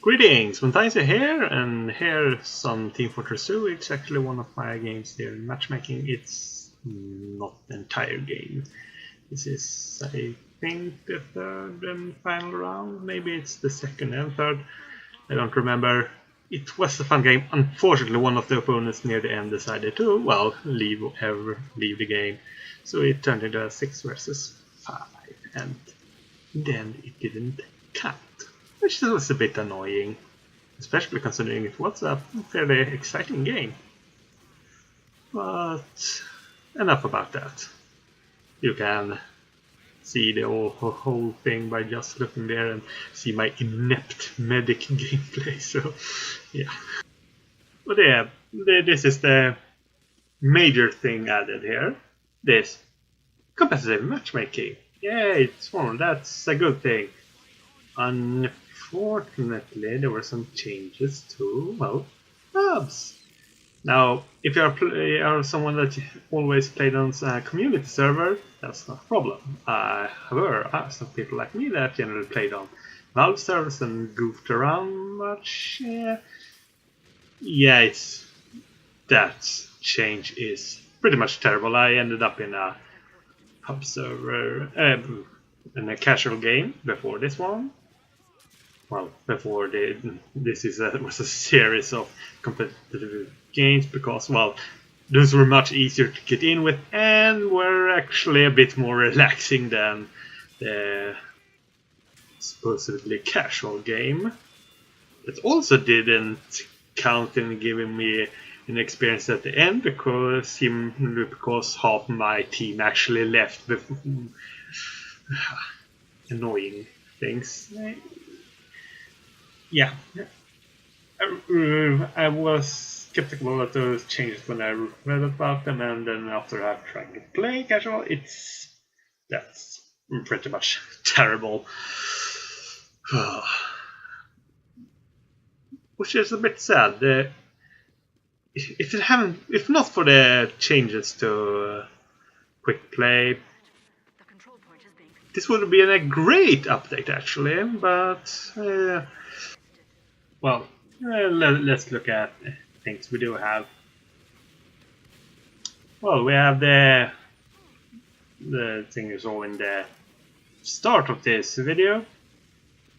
Greetings, Matthias here, and here's on Team Fortress 2. It's actually one of my games here in matchmaking. It's not the entire game. This is, I think, the third and final round. Maybe it's the second and third. I don't remember. It was a fun game. Unfortunately, one of the opponents near the end decided to, well, leave the game. So it turned into a 6 versus 5, and in the end it didn't count. Which was a bit annoying, especially considering it was a fairly exciting game. But enough about that. You can see the whole thing by just looking there and see my inept medic gameplay, so yeah. But yeah, this is the major thing added here. This competitive matchmaking. Yeah, it's fun, that's a good thing. Unfortunately, there were some changes to, well, hubs. Now, if you are someone that always played on a community server, that's not a problem. However, I have some people like me that generally played on Valve servers and goofed around much. Yeah, that change is pretty much terrible. I ended up in a hub server, in a casual game before this one. Well, before this was a series of competitive games, because, well, those were much easier to get in with and were actually a bit more relaxing than the supposedly casual game. It also didn't count in giving me an experience at the end, because half my team actually left with annoying things. Yeah, I was skeptical about those changes when I read about them, and then after I've tried to play casual, that's pretty much terrible. Which is a bit sad. If not for the changes to quick play, this would have been a great update actually, but well, let's look at things we do have. Well, we have the thing is all in the start of this video.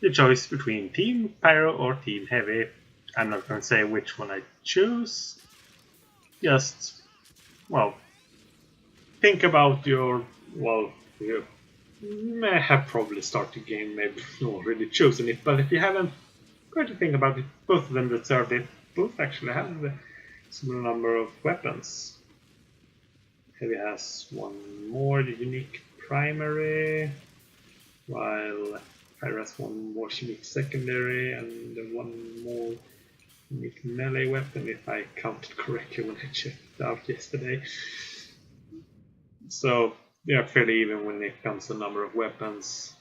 The choice between Team Pyro or Team Heavy. I'm not going to say which one I choose. Just, well, think about you may have probably started the game, maybe already chosen it, but if you haven't, try to think about it. Both of them deserve it. Both actually have a similar number of weapons. Heavy has one more unique primary, while Pyro has one more unique secondary and one more unique melee weapon, if I counted correctly when I checked it out yesterday. So they are fairly even when it comes to number of weapons.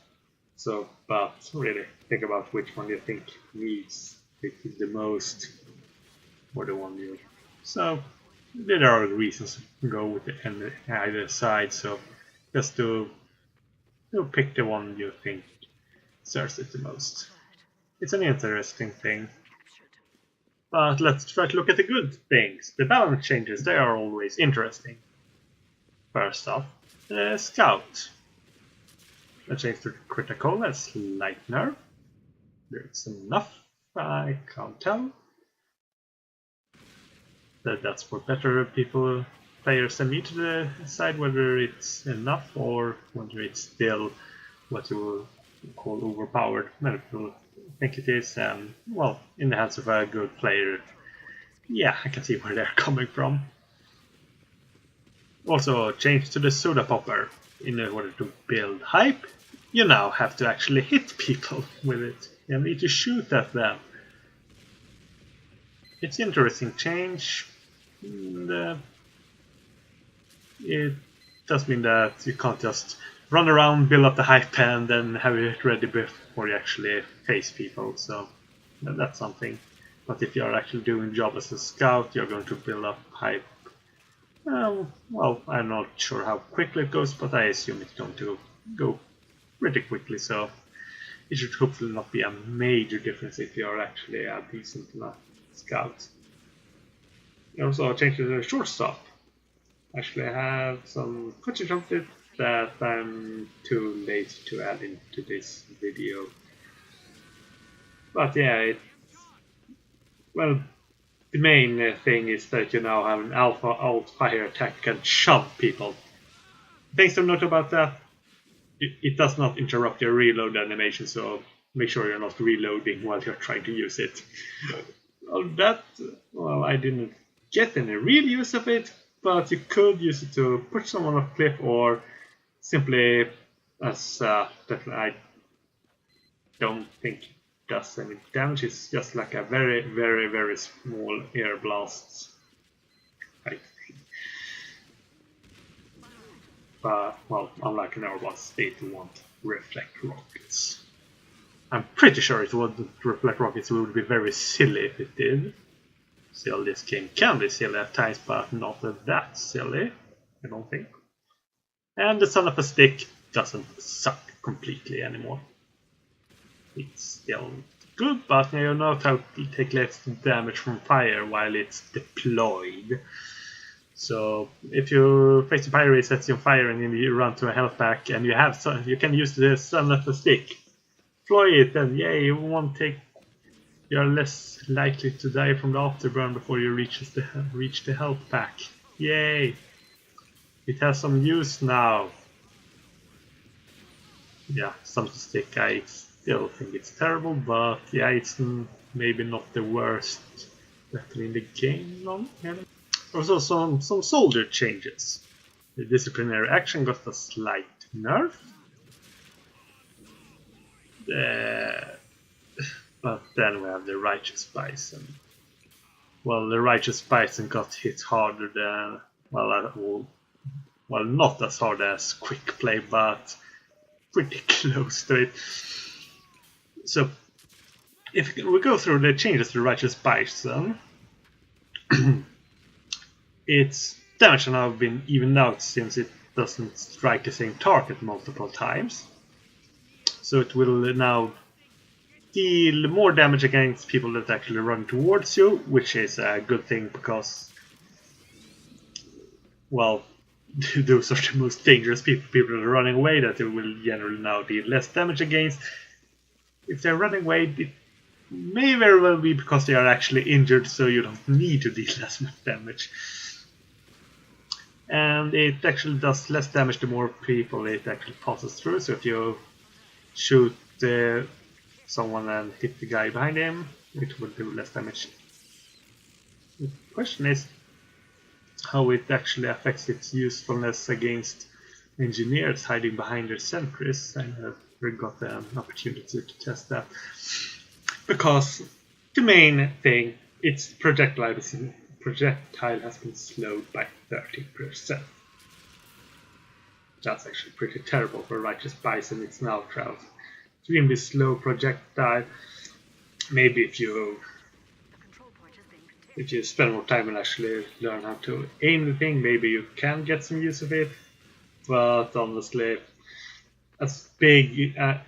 So, but really think about which one you think needs it the most, or the one you. So there are reasons to go with either side. So just to pick the one you think serves it the most. It's an interesting thing. But let's try to look at the good things. The balance changes, they are always interesting. First off, the Scout. The change to critical, that's light nerf. There's enough, I can't tell. That's for better players than me to decide whether it's enough or whether it's still what you would call overpowered. Many people think it is, and well, in the hands of a good player, yeah, I can see where they're coming from. Also, change to the soda popper. In order to build hype, you now have to actually hit people with it. You need to shoot at them. It's an interesting change. And, it does mean that you can't just run around, build up the hype, and then have it ready before you actually face people. So that's something. But if you're actually doing the job as a scout, you're going to build up hype. Well, I'm not sure how quickly it goes, but I assume it's going to go pretty quickly. So it should hopefully not be a major difference if you are actually a decent enough scout. I also changed the shortstop. Actually, I have some footage of it that I'm too lazy to add into this video. But yeah, well, the main thing is that you now have an alpha alt fire attack can shove people. Things to note about that, it does not interrupt your reload animation, so make sure you're not reloading while you're trying to use it. Well, I didn't get any real use of it, but you could use it to push someone off a cliff or simply as that I don't think it does any damage. It's just like a very, very, very small air blast. But, well, unlike an air blast, they won't reflect rockets. I'm pretty sure it wouldn't reflect rockets. It would be very silly if it did. Still, this game can be silly at times, but not that silly, I don't think. And the son of a stick doesn't suck completely anymore. It's still good, but you know how to take less damage from fire while it's deployed. So if you face the Pyro, it sets you on fire and then you run to a health pack and you can use the son of a stick. Deploy it and yeah, you're less likely to die from the afterburn before you reach the health pack. Yay! It has some use now. Yeah, some stick, I still think it's terrible, but yeah, it's maybe not the worst weapon in the game. Also some soldier changes. The disciplinary action got a slight nerf. But then we have the righteous Bison. Well, the righteous Bison got hit harder than, well, not as hard as quick play, but pretty close to it. So, if we go through the changes to righteous Bison, its damage has now been evened out since it doesn't strike the same target multiple times. So it will now deal more damage against people that actually run towards you, which is a good thing because, well, those are the most dangerous people that are running away, that it will generally now deal less damage against. If they're running away, it may very well be because they are actually injured, so you don't need to deal less damage. And it actually does less damage the more people it actually passes through, so if you shoot someone and hit the guy behind him, it will do less damage. The question is how it actually affects its usefulness against engineers hiding behind their sentries. I never got an opportunity to test that. Because the main thing, its projectile has been slowed by 30%. That's actually pretty terrible for Righteous Bison. It's now travels extremely slow projectile. Maybe if you spend more time and actually learn how to aim the thing, maybe you can get some use of it. But honestly, as big a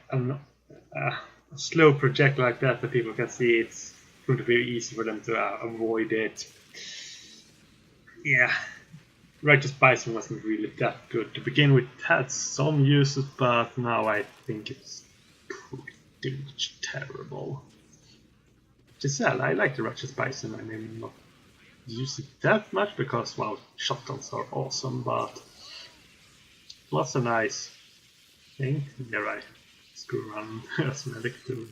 slow projectile like that people can see, it's going to be easy for them to avoid it. Yeah, Righteous Bison wasn't really that good to begin with. It had some uses, but now I think it's pretty much terrible. Giselle, I like the Righteous Bison. I may not use it that much because, well, shotguns are awesome, but it was a nice thing. There I screw around as medic to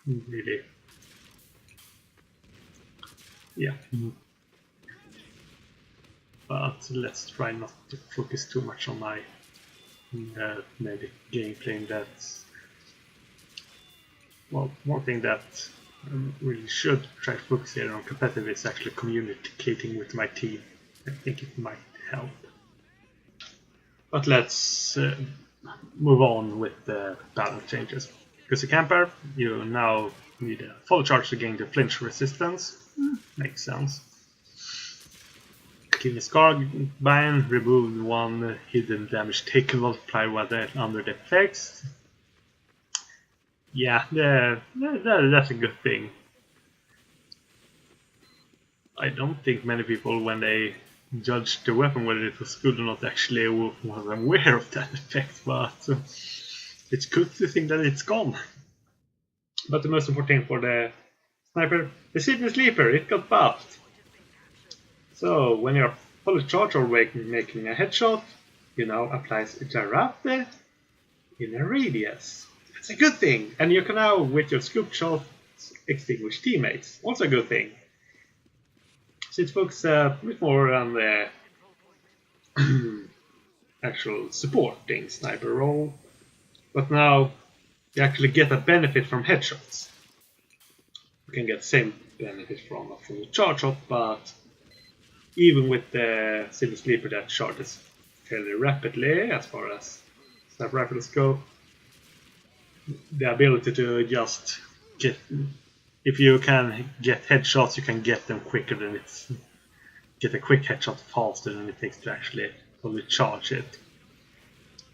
really, yeah. But let's try not to focus too much on my medic gameplay. That's, well, one thing that I really should try to focus here on competitive is actually communicating with my team. I think it might help. But let's move on with the balance changes. Because a camper, you now need a full charge to gain the flinch resistance. Makes sense. Clean Scar Bind, remove one hidden damage taken multiplier while under the effects. yeah, that's a good thing. I don't think many people, when they judged the weapon whether it was good or not, actually was aware of that effect, but it's good to think that it's gone. But the most important thing for the sniper, the Sydney Sleeper, it got buffed. So when you're fully charged or making a headshot, you now applies Jarate in a radius. That's a good thing. And you can now, with your scoop shot, extinguish teammates. Also a good thing. So it focuses a bit more on the actual supporting sniper role. But now you actually get a benefit from headshots. You can get the same benefit from a full charge shot, but even with the Silver Sleeper that charges fairly rapidly as far as sniper rifles go, the ability to just get, if you can get headshots, you can get them quicker than it's, get a quick headshot faster than it takes to actually fully charge it.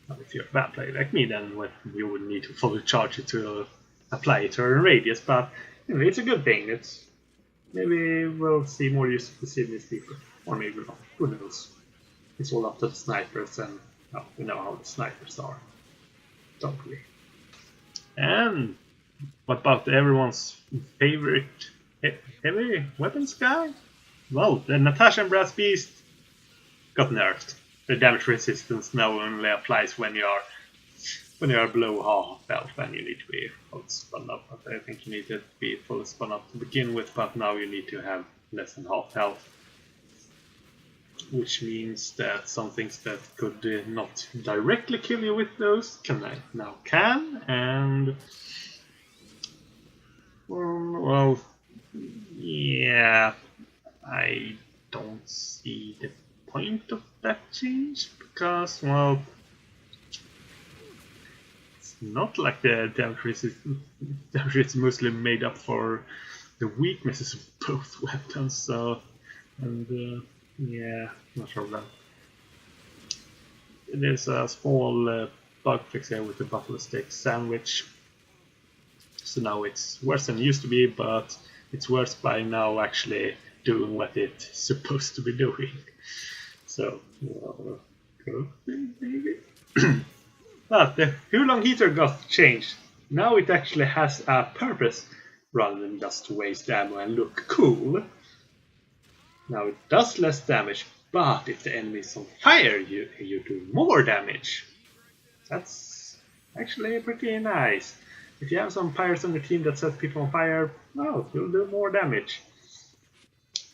Now, if you're a bad player like me, then you would need to fully charge it to apply it to a radius, but you know, it's a good thing. It's, maybe we'll see more use of the Sydney Sleeper, or maybe not, who knows. It's all up to the snipers, and well, we know how the snipers are, don't we? And what about everyone's favorite heavy weapons guy? Well, the Natasha and Brass Beast got nerfed. The damage resistance now only applies when you are below half health, and you need to be fully spun up. But I think you need to be fully spun up to begin with, but now you need to have less than half health. Which means that some things that could not directly kill you with those now can, and well, yeah, I don't see the point of that change, because, well, it's not like the damage is mostly made up for the weaknesses of both weapons, so, and yeah, not sure of that. There's a small bug fix here with the buffalo stick sandwich. So now it's worse than it used to be, but it's worse by now actually doing what it's supposed to be doing. So, well, good thing maybe. But the Hulong heater got changed. Now it actually has a purpose rather than just to waste ammo and look cool. Now it does less damage, but if the enemy is on fire, you do more damage. That's actually pretty nice. If you have some pyros on the team that set people on fire, well, you'll do more damage.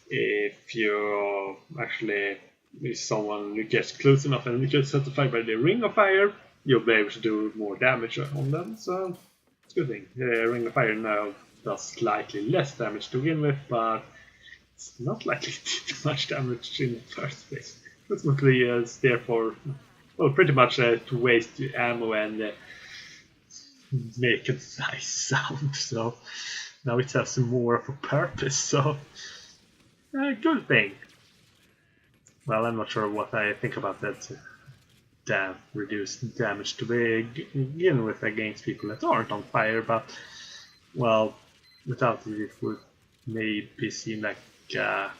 If you actually, if someone gets close enough and you get set on fire by the ring of fire, you'll be able to do more damage on them, so it's a good thing. The ring of fire now does slightly less damage to begin with, but it's not likely to do much damage in the first place. Ultimately, it's there for, well, pretty much to waste ammo and make a nice sound. So now it has more of a purpose. So good thing. Well, I'm not sure what I think about that. Reduced damage to begin with against people that aren't on fire, but well, without it, it would maybe seem like a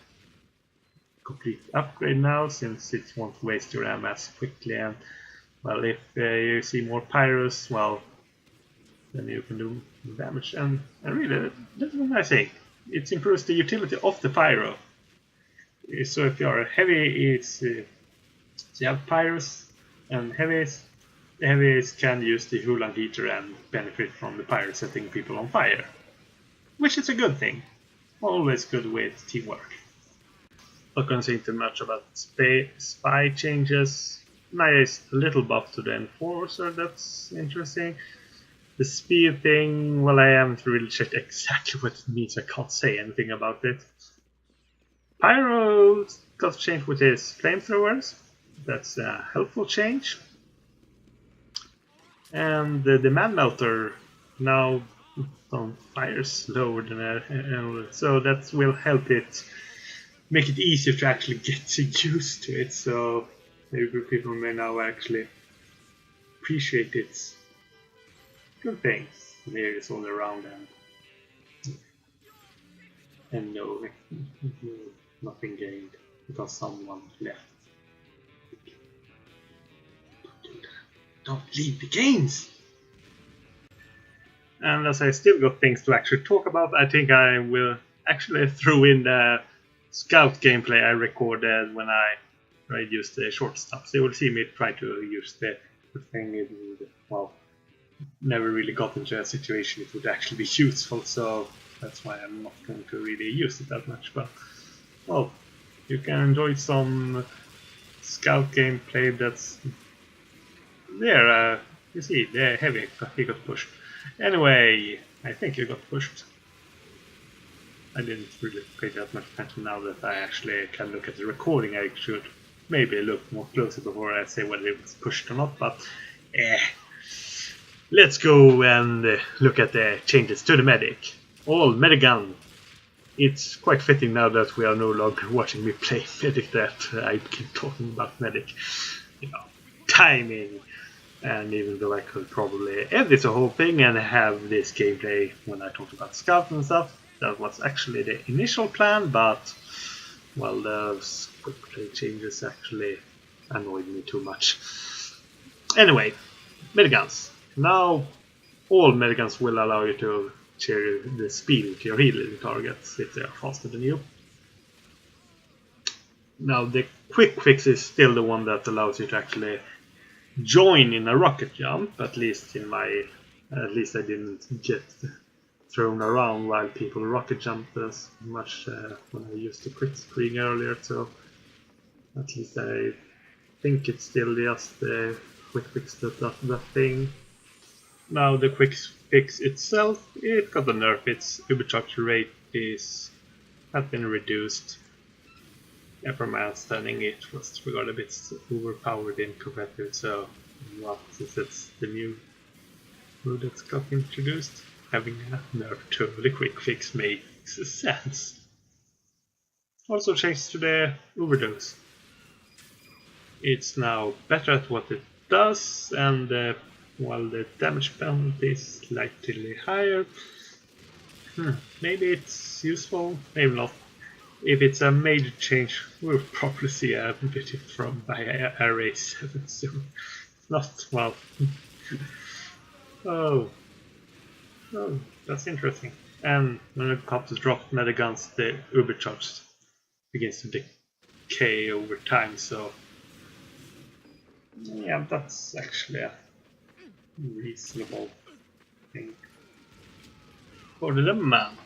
complete upgrade now, since it won't waste your ammo as quickly. And well, if you see more pyros, well, then you can do damage. And really, that's what I think. It improves the utility of the pyro. So if you are heavy, it's so you have pyros and heavies. The heavies can use the Hulan heater and benefit from the pyro setting people on fire, which is a good thing. Always good with teamwork. Not going to say too much about spy changes. Nice little buff to the enforcer, that's interesting. The speed thing, well, I haven't really checked exactly what it means, I can't say anything about it. Pyro got changed with his flamethrowers, that's a helpful change. And the man melter now fires slower than so that will help it make it easier to actually get used to it. So maybe people may now actually appreciate its good things. there is all around and no, nothing gained because someone left. Don't leave the games! And as I still got things to actually talk about, I think I will actually throw in the scout gameplay I recorded when I used the short stuff. So you will see me try to use the thing, well, never really got into a situation it would actually be useful, so that's why I'm not going to really use it that much. But, well, you can enjoy some scout gameplay that's there. You see, the heavy, he got pushed. Anyway, I think he got pushed. I didn't really pay that much attention. Now that I actually can look at the recording, I should maybe look more closely before I say whether it was pushed or not, but let's go and look at the changes to the medic. All medigun. It's quite fitting now that we are no longer watching me play medic that I keep talking about medic. You know, timing. And even though I could probably edit the whole thing and have this gameplay when I talk about scout and stuff, that was actually the initial plan, but well, those quick play changes actually annoyed me too much. Anyway, mediguns. Now all mediguns will allow you to share the speed with your healing targets if they are faster than you. Now the quick fix is still the one that allows you to actually join in a rocket jump, at least I didn't get thrown around while people rocket jumped as much when I used the quick screen earlier, so at least I think it's still just the quick fix that does that thing. Now the quick fix itself, it got a nerf. Its overcharge rate has been reduced. Yeah, from my understanding, it was regarded a bit overpowered in competitive, so well, since it's the new mode that's got introduced, having a nerf to the quick fix makes sense. Also changed to the overdose. It's now better at what it does, and while the damage penalty is slightly higher, maybe it's useful, maybe not. If it's a major change, we'll probably see a bit from by Array 7 soon. Not, well. Oh, that's interesting. And when it comes to drop mediguns, the overcharge begins to decay over time, so yeah, that's actually a reasonable thing. For the man.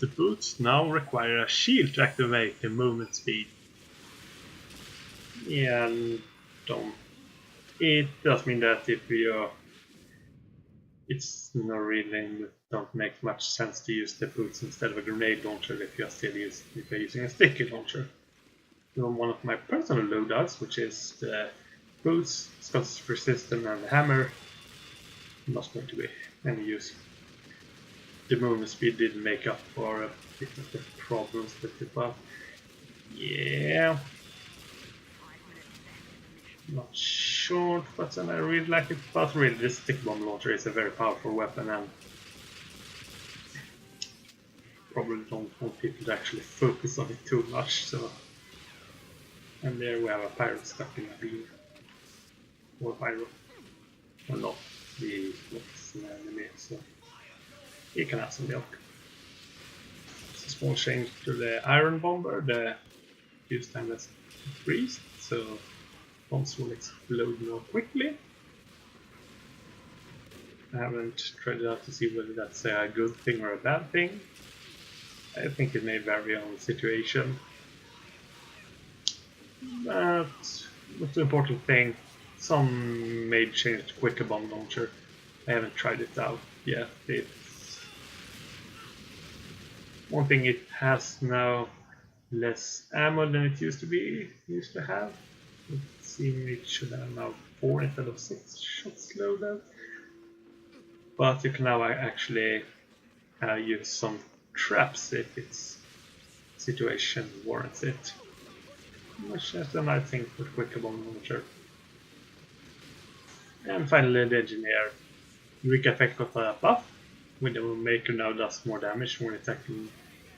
The boots now require a shield to activate the movement speed. Yeah, it does mean that if you it's not really don't make much sense to use the boots instead of a grenade launcher if you're using a sticky launcher. So one of my personal loadouts, which is the boots, Scott's resistance, and the hammer, not going to be any use. The movement speed didn't make up for a bit of the problems with it, but yeah, not sure, but I really like it. But really, this stick bomb launcher is a very powerful weapon, and probably don't want people to actually focus on it too much. So, and there we have a Pyro stuck in a beam, or Pyro, or not. The what's an enemy, so. You can have some milk. It's a small change to the iron bomber, the use time has increased, so bombs will explode more quickly. I haven't tried it out to see whether that's a good thing or a bad thing. I think it may vary on the situation. But what's the important thing? Some may change to quicker bomb launcher. I haven't tried it out yet. One thing, it has now less ammo than it used to have. It seems it should have now 4 instead of 6 shots loaded. But you can now actually use some traps if its situation warrants it. Which is a nice thing for quicker bomb launcher. And finally, the engineer. Weak effect got a buff, Widowmaker now does more damage when attacking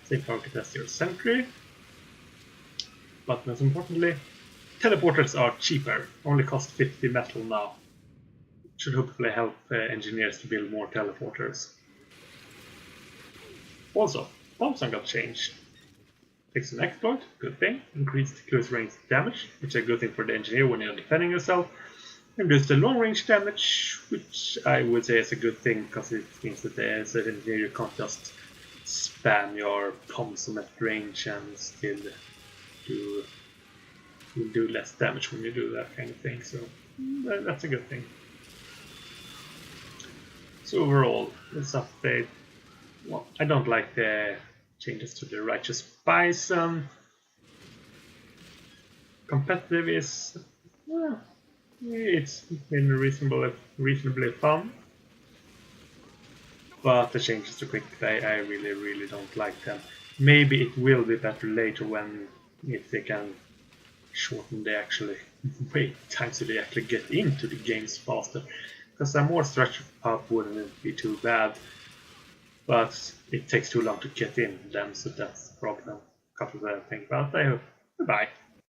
same target as your sentry. But most importantly, teleporters are cheaper, only cost 50 metal now. Should hopefully help engineers to build more teleporters. Also, Bison got changed. Fix an exploit, good thing. Increased close range damage, which is a good thing for the engineer when you're defending yourself. And boost the long range damage, which I would say is a good thing because it means that as an engineer you can't just spam your Thompson at range and still do less damage when you do that kind of thing. So that's a good thing. So overall, this update, well, I don't like the changes to the Righteous Bison. Competitive is, well, it's been reasonably fun. But the changes to Quick Play, I really don't like them. Maybe it will be better later if they can shorten the actually wait time so they actually get into the games faster. Because a more structured pub wouldn't be too bad. But it takes too long to get in them, so that's the problem. Couple of things about. I hope. Goodbye.